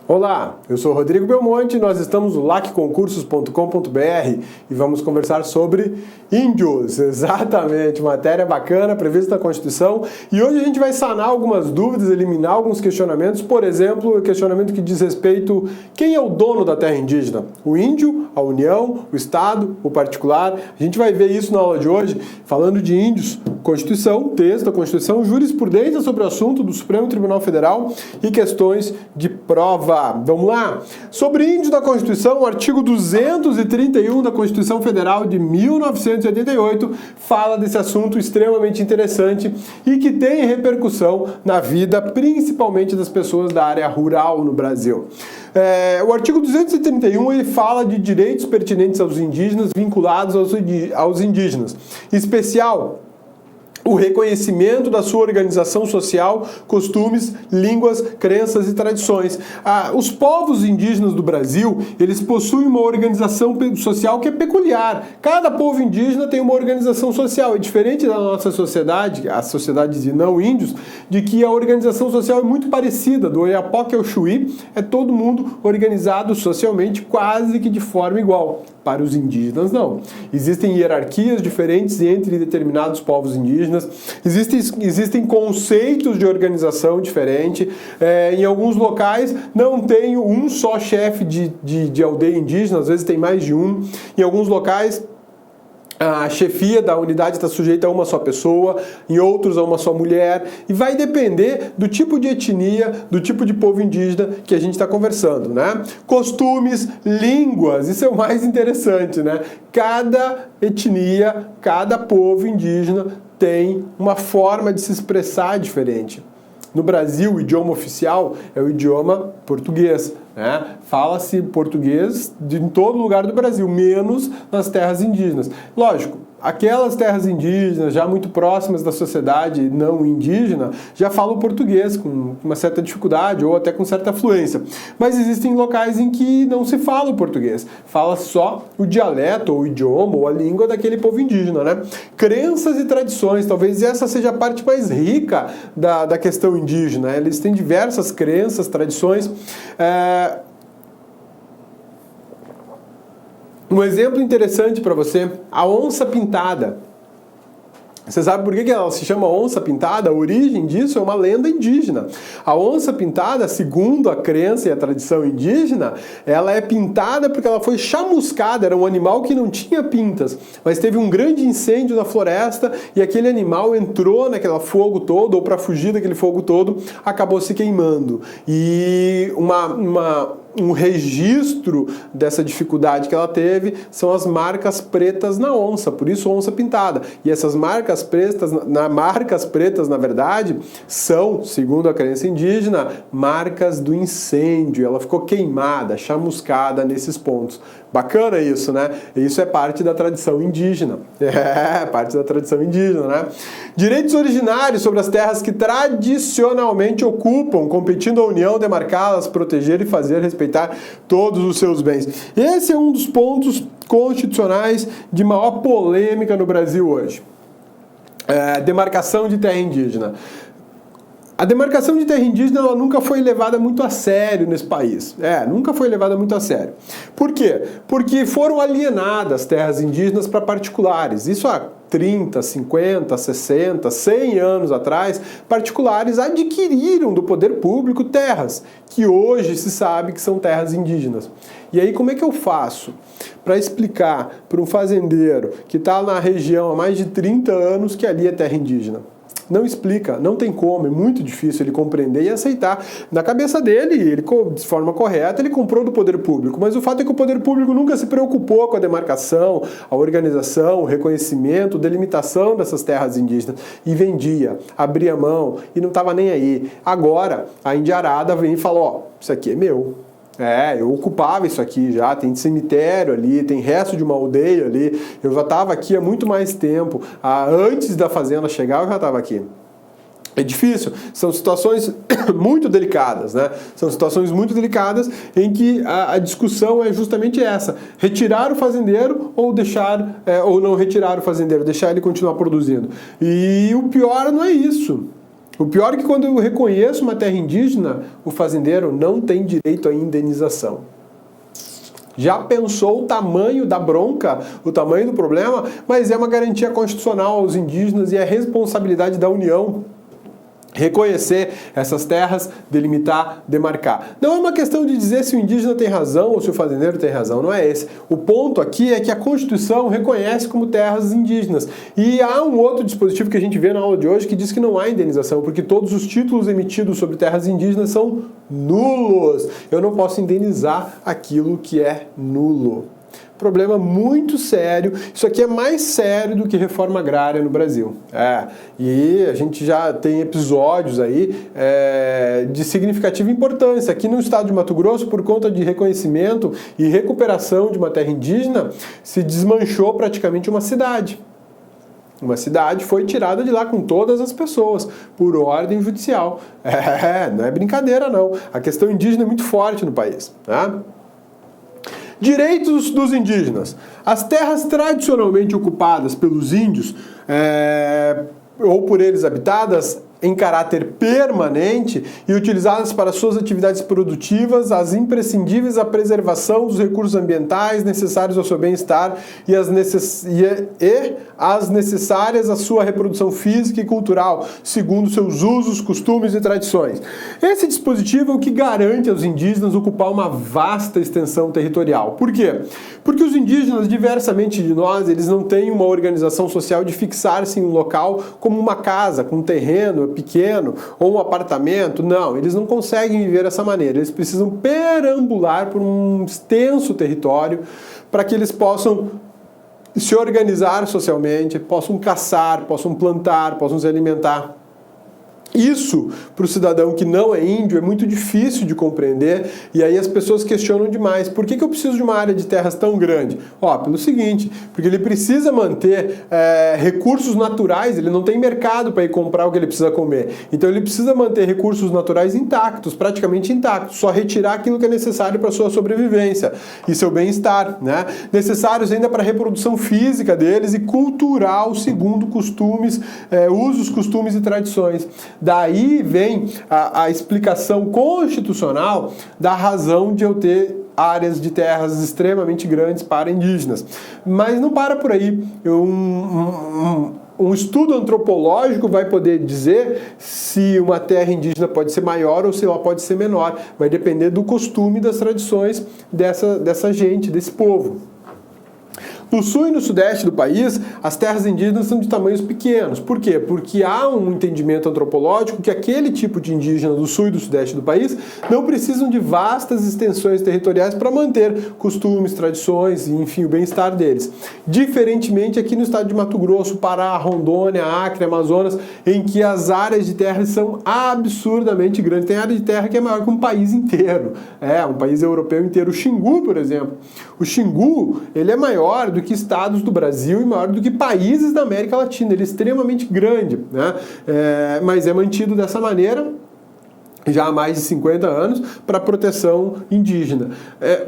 Olá, eu sou Rodrigo Belmonte, nós estamos no lacconcursos.com.br e vamos conversar sobre índios, exatamente, matéria bacana prevista na Constituição, e hoje a gente vai sanar algumas dúvidas, eliminar alguns questionamentos, por exemplo, o questionamento que diz respeito quem é o dono da terra indígena? O índio, a União, o Estado, o particular? A gente vai ver isso na aula de hoje, falando de índios, Constituição, texto da Constituição, jurisprudência sobre o assunto do Supremo Tribunal Federal e questões de prova. Vamos lá? Sobre índios da Constituição, o artigo 231 da Constituição Federal de 1988 fala desse assunto extremamente interessante e que tem repercussão na vida, principalmente das pessoas da área rural no Brasil. O artigo 231 ele fala de direitos pertinentes aos indígenas vinculados aos indígenas. Em especial, o reconhecimento da sua organização social, costumes, línguas, crenças e tradições. Os povos indígenas do Brasil, eles possuem uma organização social que é peculiar. Cada povo indígena tem uma organização social. É diferente da nossa sociedade, a sociedade de não índios, de que a organização social é muito parecida. Do Oiapoque ao Chuí, é todo mundo organizado socialmente quase que de forma igual. Para os indígenas, não. Existem hierarquias diferentes entre determinados povos indígenas, existem conceitos de organização diferente. Em alguns locais não tem um só chefe de aldeia indígena, às vezes tem mais de um. Em alguns locais, a chefia da unidade está sujeita a uma só pessoa, em outros a uma só mulher, e vai depender do tipo de etnia, do tipo de povo indígena que a gente está conversando, né? Costumes, línguas, isso é o mais interessante, né? Cada etnia, cada povo indígena tem uma forma de se expressar diferente. No Brasil, o idioma oficial é o idioma português, né? Fala-se português em todo lugar do Brasil, menos nas terras indígenas. Lógico, aquelas terras indígenas já muito próximas da sociedade não indígena já falam português com uma certa dificuldade ou até com certa fluência. Mas existem locais em que não se fala o português, fala só o dialeto ou o idioma ou a língua daquele povo indígena, né? Crenças e tradições, talvez essa seja a parte mais rica da questão indígena. Eles têm diversas crenças, tradições. Um exemplo interessante para você, a onça pintada. Você sabe por que ela se chama onça pintada? A origem disso é uma lenda indígena. A onça pintada, segundo a crença e a tradição indígena, ela é pintada porque ela foi chamuscada, era um animal que não tinha pintas, mas teve um grande incêndio na floresta e aquele animal entrou naquele fogo todo, ou para fugir daquele fogo todo, acabou se queimando. E um registro dessa dificuldade que ela teve são as marcas pretas na onça, por isso onça pintada. E essas marcas pretas, na verdade, são, segundo a crença indígena, marcas do incêndio. Ela ficou queimada, chamuscada nesses pontos. Bacana isso, né? Isso é parte da tradição indígena. Parte da tradição indígena, né? Direitos originários sobre as terras que tradicionalmente ocupam, competindo a União, demarcá-las, proteger e fazer respeitar todos os seus bens. Esse é um dos pontos constitucionais de maior polêmica no Brasil hoje. Demarcação de terra indígena. A demarcação de terra indígena ela nunca foi levada muito a sério nesse país. Nunca foi levada muito a sério. Por quê? Porque foram alienadas terras indígenas para particulares. Isso há 30, 50, 60, 100 anos atrás, particulares adquiriram do poder público terras, que hoje se sabe que são terras indígenas. E aí como é que eu faço para explicar para um fazendeiro que está na região há mais de 30 anos que ali é terra indígena? Não explica, não tem como, é muito difícil ele compreender e aceitar. Na cabeça dele, ele, de forma correta, ele comprou do poder público, mas o fato é que o poder público nunca se preocupou com a demarcação, a organização, o reconhecimento, delimitação dessas terras indígenas e vendia, abria mão e não estava nem aí. Agora, a indiarada vem e fala, isso aqui é meu. Eu ocupava isso aqui já, tem cemitério ali, tem resto de uma aldeia ali, eu já estava aqui há muito mais tempo, antes da fazenda chegar eu já estava aqui. É difícil, são situações muito delicadas, né? São situações muito delicadas em que a discussão é justamente essa: retirar o fazendeiro ou deixar, ou não retirar o fazendeiro, deixar ele continuar produzindo. E o pior não é isso. O pior é que quando eu reconheço uma terra indígena, o fazendeiro não tem direito à indenização. Já pensou o tamanho da bronca, o tamanho do problema? Mas é uma garantia constitucional aos indígenas e é responsabilidade da União reconhecer essas terras, delimitar, demarcar. Não é uma questão de dizer se o indígena tem razão ou se o fazendeiro tem razão, não é esse. O ponto aqui é que a Constituição reconhece como terras indígenas. E há um outro dispositivo que a gente vê na aula de hoje que diz que não há indenização, porque todos os títulos emitidos sobre terras indígenas são nulos. Eu não posso indenizar aquilo que é nulo. Problema muito sério. Isso aqui é mais sério do que reforma agrária no Brasil. E a gente já tem episódios aí de significativa importância. Aqui no estado de Mato Grosso, por conta de reconhecimento e recuperação de uma terra indígena, se desmanchou praticamente uma cidade. Uma cidade foi tirada de lá com todas as pessoas, por ordem judicial. Não é brincadeira, não. A questão indígena é muito forte no país, tá? Direitos dos indígenas. As terras tradicionalmente ocupadas pelos índios ou por eles habitadas em caráter permanente e utilizadas para suas atividades produtivas, as imprescindíveis à preservação dos recursos ambientais necessários ao seu bem-estar e as necessárias à sua reprodução física e cultural, segundo seus usos, costumes e tradições. Esse dispositivo é o que garante aos indígenas ocupar uma vasta extensão territorial. Por quê? Porque os indígenas, diversamente de nós, eles não têm uma organização social de fixar-se em um local como uma casa, com um terreno pequeno ou um apartamento. Não, eles não conseguem viver dessa maneira. Eles precisam perambular por um extenso território para que eles possam se organizar socialmente, possam caçar, possam plantar, possam se alimentar. Isso, para o cidadão que não é índio, é muito difícil de compreender, e aí as pessoas questionam demais. Por que eu preciso de uma área de terras tão grande? Pelo seguinte, porque ele precisa manter recursos naturais, ele não tem mercado para ir comprar o que ele precisa comer. Então ele precisa manter recursos naturais intactos, praticamente intactos, só retirar aquilo que é necessário para a sua sobrevivência e seu bem-estar, né? Necessários ainda para a reprodução física deles e cultural, segundo costumes, usos, costumes e tradições. Daí vem a explicação constitucional da razão de eu ter áreas de terras extremamente grandes para indígenas. Mas não para por aí. Um estudo antropológico vai poder dizer se uma terra indígena pode ser maior ou se ela pode ser menor. Vai depender do costume e das tradições dessa gente, desse povo. No sul e no sudeste do país, as terras indígenas são de tamanhos pequenos. Por quê? Porque há um entendimento antropológico que aquele tipo de indígena do sul e do sudeste do país não precisam de vastas extensões territoriais para manter costumes, tradições e, enfim, o bem-estar deles. Diferentemente aqui no estado de Mato Grosso, Pará, Rondônia, Acre, Amazonas, em que as áreas de terra são absurdamente grandes. Tem área de terra que é maior que um país inteiro. Um país europeu inteiro. O Xingu, por exemplo. O Xingu, ele é maior do que estados do Brasil e maior do que países da América Latina. Ele é extremamente grande, né? Mas é mantido dessa maneira já há mais de 50 anos, para proteção indígena.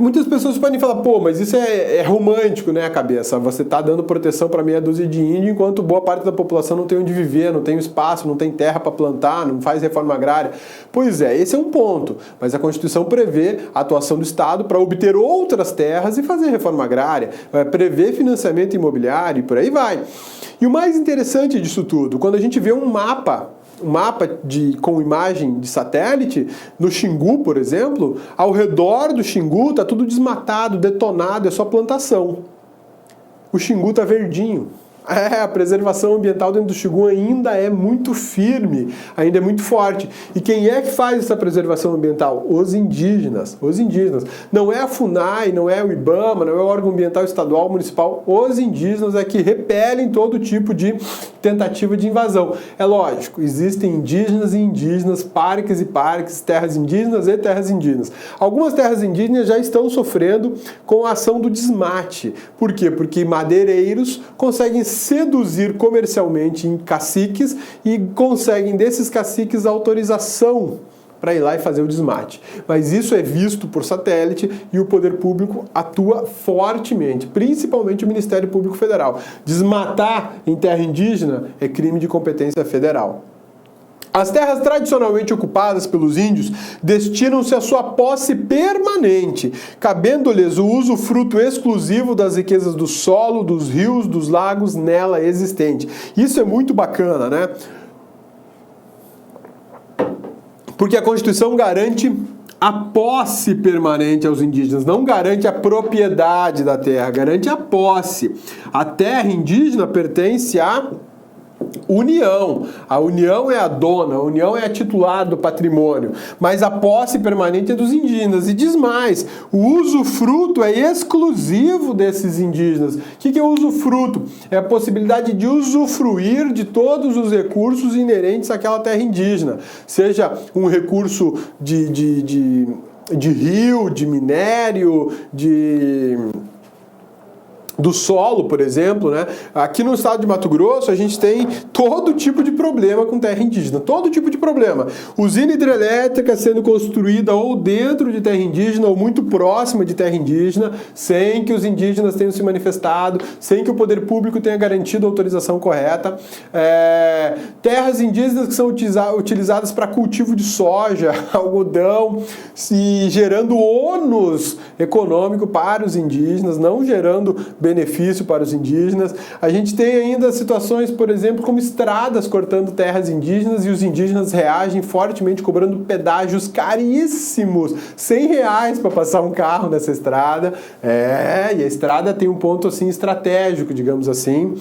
Muitas pessoas podem falar, mas isso é romântico, né, a cabeça? Você está dando proteção para meia dúzia de índio, enquanto boa parte da população não tem onde viver, não tem espaço, não tem terra para plantar, não faz reforma agrária. Pois é, esse é um ponto. Mas a Constituição prevê a atuação do Estado para obter outras terras e fazer reforma agrária, prevê financiamento imobiliário e por aí vai. E o mais interessante disso tudo, quando a gente vê um mapa com imagem de satélite, no Xingu, por exemplo, ao redor do Xingu está tudo desmatado, detonado, é só plantação. O Xingu está verdinho. A preservação ambiental dentro do Xingu ainda é muito firme, ainda é muito forte. E quem é que faz essa preservação ambiental? Os indígenas. Os indígenas. Não é a FUNAI, não é o IBAMA, não é o órgão ambiental estadual, municipal. Os indígenas é que repelem todo tipo de tentativa de invasão. É lógico, existem indígenas e indígenas, parques e parques, terras indígenas e terras indígenas. Algumas terras indígenas já estão sofrendo com a ação do desmate. Por quê? Porque madeireiros conseguem seduzir comercialmente em caciques e conseguem desses caciques autorização para ir lá e fazer o desmate. Mas isso é visto por satélite e o poder público atua fortemente, principalmente o Ministério Público Federal. Desmatar em terra indígena é crime de competência federal. As terras tradicionalmente ocupadas pelos índios destinam-se à sua posse permanente, cabendo-lhes o usufruto exclusivo das riquezas do solo, dos rios, dos lagos nela existente. Isso é muito bacana, né? Porque a Constituição garante a posse permanente aos indígenas, não garante a propriedade da terra, garante a posse. A terra indígena pertence à União. A União é a dona, a União é a titular do patrimônio, mas a posse permanente é dos indígenas. E diz mais, o usufruto é exclusivo desses indígenas. O que é o usufruto? É a possibilidade de usufruir de todos os recursos inerentes àquela terra indígena, seja um recurso de rio, de minério, do solo, por exemplo, né? Aqui no estado de Mato Grosso a gente tem todo tipo de problema com terra indígena, todo tipo de problema. Usina hidrelétrica sendo construída ou dentro de terra indígena ou muito próxima de terra indígena, sem que os indígenas tenham se manifestado, sem que o poder público tenha garantido a autorização correta. Terras indígenas que são utilizadas para cultivo de soja, algodão, gerando ônus econômico para os indígenas, não gerando benefício para os indígenas. A gente tem ainda situações, por exemplo, como estradas cortando terras indígenas e os indígenas reagem fortemente cobrando pedágios caríssimos, R$100 para passar um carro nessa estrada. E a estrada tem um ponto assim estratégico, digamos assim.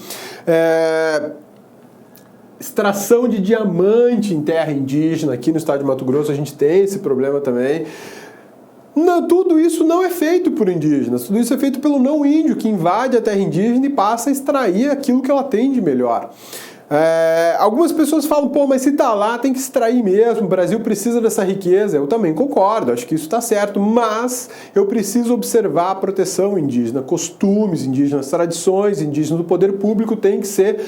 Extração de diamante em terra indígena, aqui no estado de Mato Grosso a gente tem esse problema também. Não, tudo isso não é feito por indígenas, tudo isso é feito pelo não índio, que invade a terra indígena e passa a extrair aquilo que ela tem de melhor. Algumas pessoas falam, pô, mas se tá lá, tem que extrair mesmo, o Brasil precisa dessa riqueza. Eu também concordo, acho que isso está certo, mas eu preciso observar a proteção indígena, costumes indígenas, tradições indígenas, o poder público tem que ser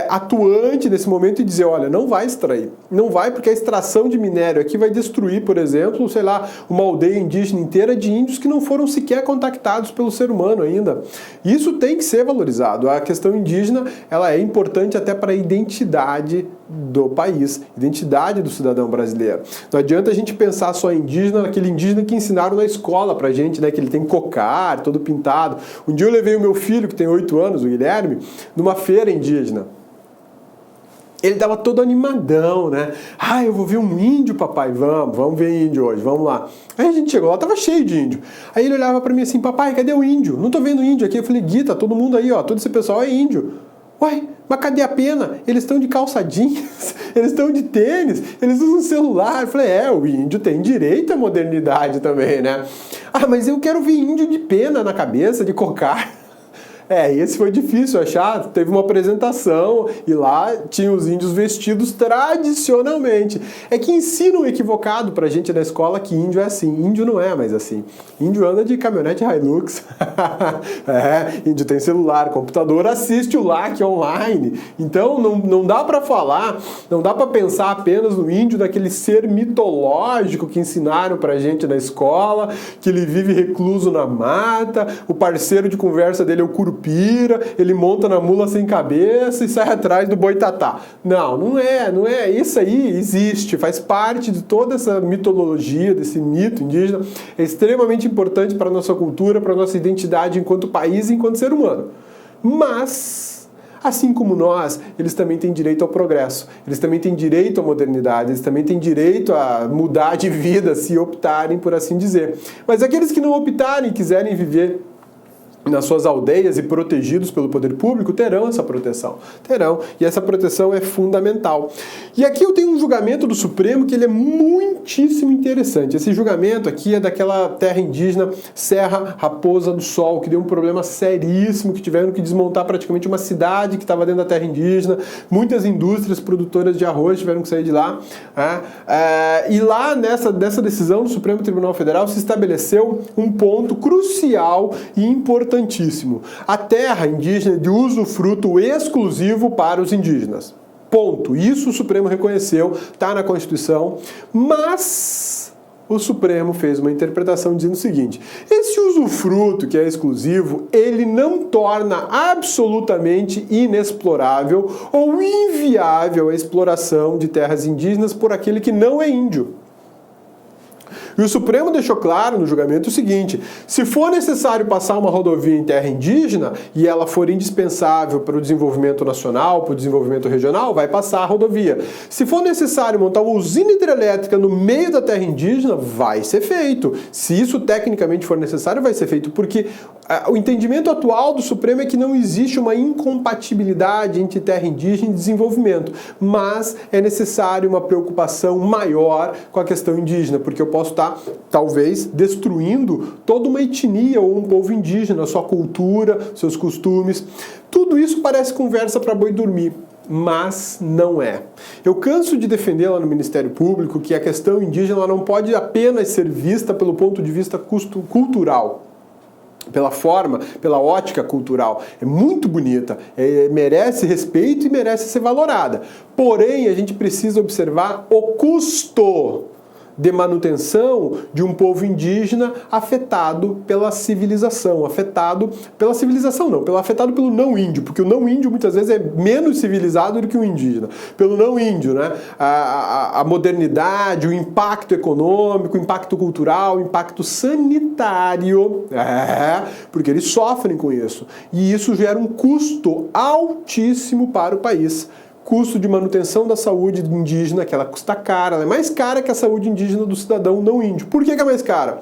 atuante nesse momento e dizer, olha, não vai extrair, não vai, porque a extração de minério aqui vai destruir, por exemplo, sei lá, uma aldeia indígena inteira de índios que não foram sequer contactados pelo ser humano ainda. Isso tem que ser valorizado. A questão indígena, ela é importante até para a identidade do país, identidade do cidadão brasileiro. Não adianta a gente pensar só em indígena, naquele indígena que ensinaram na escola pra gente, né, que ele tem cocar, todo pintado. Um dia eu levei o meu filho, que tem 8 anos, o Guilherme, numa feira indígena. Ele tava todo animadão, né? Eu vou ver um índio, papai, vamos ver índio hoje, vamos lá. Aí a gente chegou lá, tava cheio de índio. Aí ele olhava pra mim assim, papai, cadê o índio? Não tô vendo índio aqui. Eu falei, Gui, tá todo mundo aí, ó, todo esse pessoal é índio. Uai, mas cadê a pena? Eles estão de calça jeans, eles estão de tênis, eles usam celular. Eu falei, o índio tem direito à modernidade também, né? Mas eu quero ver índio de pena na cabeça, de cocar. Esse foi difícil achar, teve uma apresentação e lá tinha os índios vestidos tradicionalmente. É que ensinam equivocado pra gente na escola que índio é assim. Índio não é mais assim. Índio anda de caminhonete Hilux. Índio tem celular, computador, assiste o LAC online. Então não dá pra falar, não dá pra pensar apenas no índio daquele ser mitológico que ensinaram pra gente na escola, que ele vive recluso na mata, o parceiro de conversa dele é o curupira, ele monta na mula sem cabeça e sai atrás do boitatá. Não é. Isso aí existe, faz parte de toda essa mitologia, desse mito indígena. É extremamente importante para a nossa cultura, para a nossa identidade enquanto país e enquanto ser humano. Mas, assim como nós, eles também têm direito ao progresso, eles também têm direito à modernidade, eles também têm direito a mudar de vida, se optarem, por assim dizer. Mas aqueles que não optarem e quiserem viver nas suas aldeias e protegidos pelo poder público, terão essa proteção. Terão. E essa proteção é fundamental. E aqui eu tenho um julgamento do Supremo que ele é muitíssimo interessante. Esse julgamento aqui é daquela terra indígena Serra Raposa do Sol, que deu um problema seríssimo, que tiveram que desmontar praticamente uma cidade que estava dentro da terra indígena. Muitas indústrias produtoras de arroz tiveram que sair de lá. E lá, nessa decisão do Supremo Tribunal Federal, se estabeleceu um ponto crucial e importantíssimo. A terra indígena de usufruto exclusivo para os indígenas. Ponto. Isso o Supremo reconheceu, está na Constituição, mas o Supremo fez uma interpretação dizendo o seguinte: esse usufruto que é exclusivo, ele não torna absolutamente inexplorável ou inviável a exploração de terras indígenas por aquele que não é índio. E o Supremo deixou claro no julgamento o seguinte: se for necessário passar uma rodovia em terra indígena e ela for indispensável para o desenvolvimento nacional, para o desenvolvimento regional, vai passar a rodovia. Se for necessário montar uma usina hidrelétrica no meio da terra indígena, vai ser feito. Se isso tecnicamente for necessário, vai ser feito, porque o entendimento atual do Supremo é que não existe uma incompatibilidade entre terra indígena e desenvolvimento, mas é necessário uma preocupação maior com a questão indígena, porque eu posso estar, talvez, destruindo toda uma etnia ou um povo indígena, sua cultura, seus costumes. Tudo isso parece conversa para boi dormir, mas não é. Eu canso de defender lá no Ministério Público que a questão indígena ela não pode apenas ser vista pelo ponto de vista cultural, pela forma, pela ótica cultural. É muito bonita, merece respeito e merece ser valorada. Porém, a gente precisa observar o custo de manutenção de um povo indígena afetado pela civilização, afetado pelo não índio, porque o não índio muitas vezes é menos civilizado do que o indígena. Pelo não índio, né? A modernidade, o impacto econômico, o impacto cultural, o impacto sanitário, porque eles sofrem com isso. E isso gera um custo altíssimo para o país. Custo de manutenção da saúde indígena, que ela custa cara, ela é mais cara que a saúde indígena do cidadão não índio. Por que é mais cara?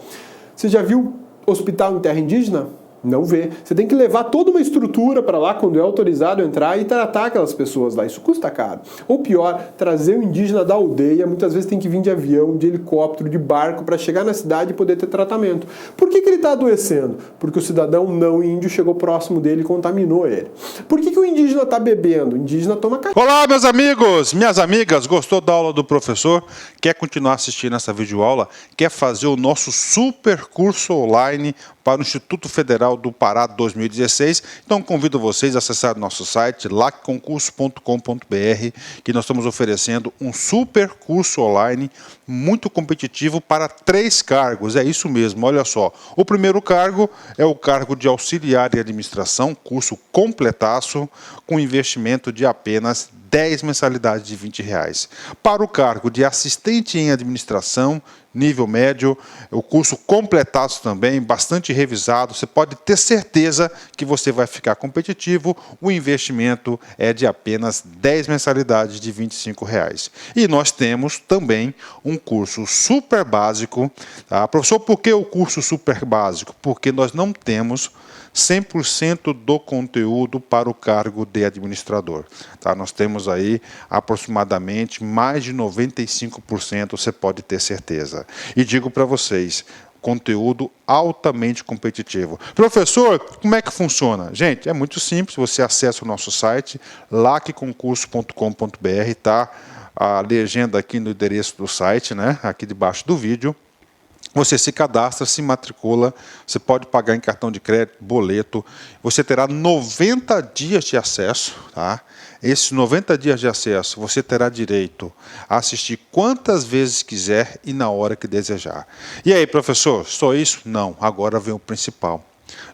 Você já viu hospital em terra indígena? Não vê. Você tem que levar toda uma estrutura para lá quando é autorizado entrar e tratar aquelas pessoas lá. Isso custa caro. Ou pior, trazer o indígena da aldeia, muitas vezes tem que vir de avião, de helicóptero, de barco para chegar na cidade e poder ter tratamento. Por que ele está adoecendo? Porque o cidadão não índio chegou próximo dele e contaminou ele. Por que o indígena está bebendo? O indígena toma café. Olá, meus amigos, minhas amigas, gostou da aula do professor? Quer continuar assistindo essa videoaula? Quer fazer o nosso super curso online para o Instituto Federal do Pará 2016? Então convido vocês a acessar o nosso site lacconcurso.com.br, que nós estamos oferecendo um super curso online muito competitivo para 3 cargos. É isso mesmo, olha só. O primeiro cargo é o cargo de auxiliar em administração, curso completaço, com investimento de apenas 10 mensalidades de R$20. Para o cargo de assistente em administração, nível médio, o curso completaço também, bastante revisado, você pode ter certeza que você vai ficar competitivo, o investimento é de apenas 10 mensalidades de R$25. E nós temos também um curso super básico, tá? Professor, por que o curso super básico? Porque nós não temos 100% do conteúdo para o cargo de administrador. Tá? Nós temos aí aproximadamente mais de 95%, você pode ter certeza. E digo para vocês, conteúdo altamente competitivo. Professor, como é que funciona? Gente, é muito simples, você acessa o nosso site, lacconcurso.com.br, tá? A legenda aqui no endereço do site, né? Aqui debaixo do vídeo. Você se cadastra, se matricula, você pode pagar em cartão de crédito, boleto, você terá 90 dias de acesso, tá? Esses 90 dias de acesso, você terá direito a assistir quantas vezes quiser e na hora que desejar. E aí, professor, só isso? Não, agora vem o principal.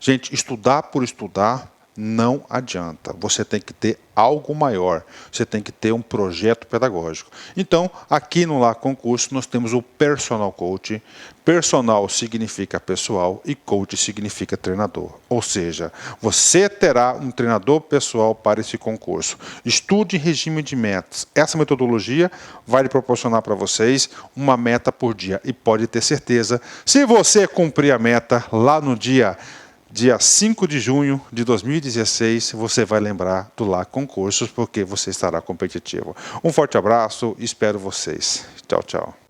Gente, estudar por estudar não adianta. Você tem que ter algo maior. Você tem que ter um projeto pedagógico. Então, aqui no La Concurso, nós temos o Personal Coach. Personal significa pessoal e coach significa treinador. Ou seja, você terá um treinador pessoal para esse concurso. Estude em regime de metas. Essa metodologia vai lhe proporcionar para vocês uma meta por dia. E pode ter certeza, se você cumprir a meta lá no dia 5 de junho de 2016, você vai lembrar do La Concursos, porque você estará competitivo. Um forte abraço, espero vocês. Tchau, tchau.